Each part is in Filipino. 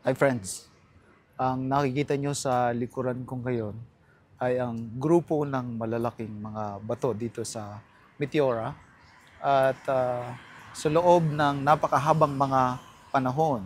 Hi friends, ang nakikita nyo sa likuran ko ngayon ay ang grupo ng malalaking mga bato dito sa Meteora at sa loob ng napakahabang mga panahon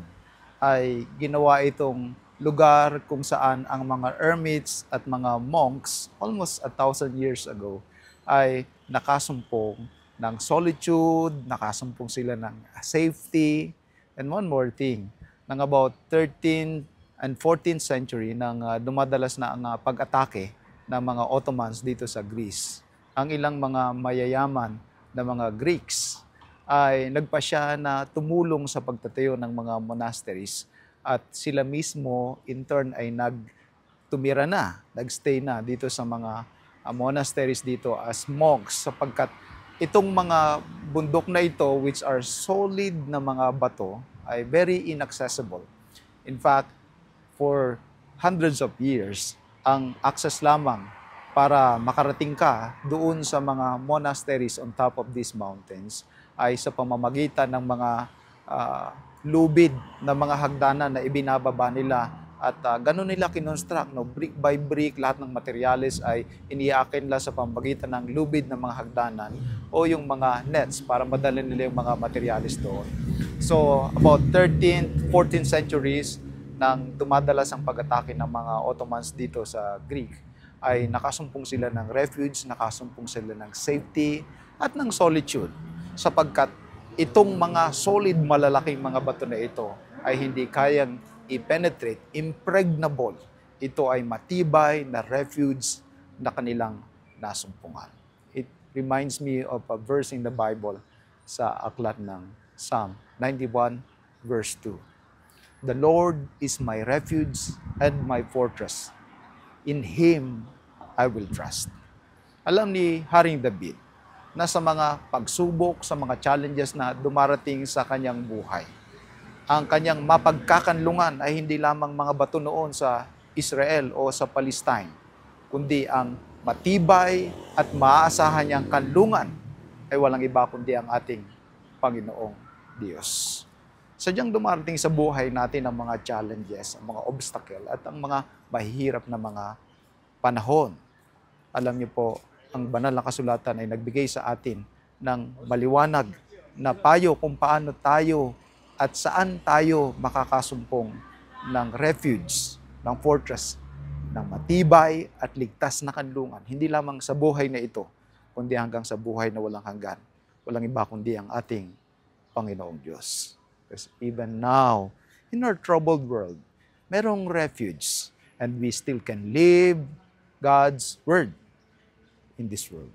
ay ginawa itong lugar kung saan ang mga hermits at mga monks almost 1,000 years ago ay nakasumpong ng solitude, nakasumpong sila ng safety, and one more thing, ng about 13th and 14th century nang dumadalas na ang pag-atake ng mga Ottomans dito sa Greece. Ang ilang mga mayayaman na mga Greeks ay nagpasya na tumulong sa pagtatayo ng mga monasteries at sila mismo in turn ay nagtumira na, nagstay na dito sa mga monasteries dito as monks sapagkat itong mga bundok na ito which are solid na mga bato ay very inaccessible. In fact, for hundreds of years, ang access lamang para makarating ka doon sa mga monasteries on top of these mountains ay sa pamamagitan ng mga lubid na mga hagdanan na ibinababa nila at ganun nila kinonstruct, no? Brick by brick, lahat ng materyales ay iniakin nila sa pamamagitan ng lubid ng mga hagdanan o yung mga nets para madala nila yung mga materyales doon. So, about 13th, 14th centuries, nang dumadalas ang pag-atake ng mga Ottomans dito sa Greek, ay nakasumpong sila ng refuge, nakasumpong sila ng safety at ng solitude sapagkat itong mga solid malalaking mga bato na ito ay hindi kayang i-penetrate, impregnable. Ito ay matibay na refuge na kanilang nasumpungan. It reminds me of a verse in the Bible sa aklat ng Psalm 91 verse 2. The Lord is my refuge and my fortress. In Him I will trust. Alam ni Haring David na sa mga pagsubok, sa mga challenges na dumarating sa kanyang buhay, ang kanyang mapagkakanlungan ay hindi lamang mga bato noon sa Israel o sa Palestine, kundi ang matibay at maaasahan niyang kanlungan ay walang iba kundi ang ating Panginoong Diyos. Sadyang dumarating sa buhay natin ang mga challenges, ang mga obstacle at ang mga mahihirap na mga panahon. Alam niyo po, ang banal na kasulatan ay nagbigay sa atin ng maliwanag na payo kung paano tayo at saan tayo makakasumpong ng refuge, ng fortress, ng matibay at ligtas na kanlungan. Hindi lamang sa buhay na ito, kundi hanggang sa buhay na walang hanggan. Walang iba kundi ang ating Panginoong Diyos. Because even now, in our troubled world, merong refuge and we still can live God's Word in this world.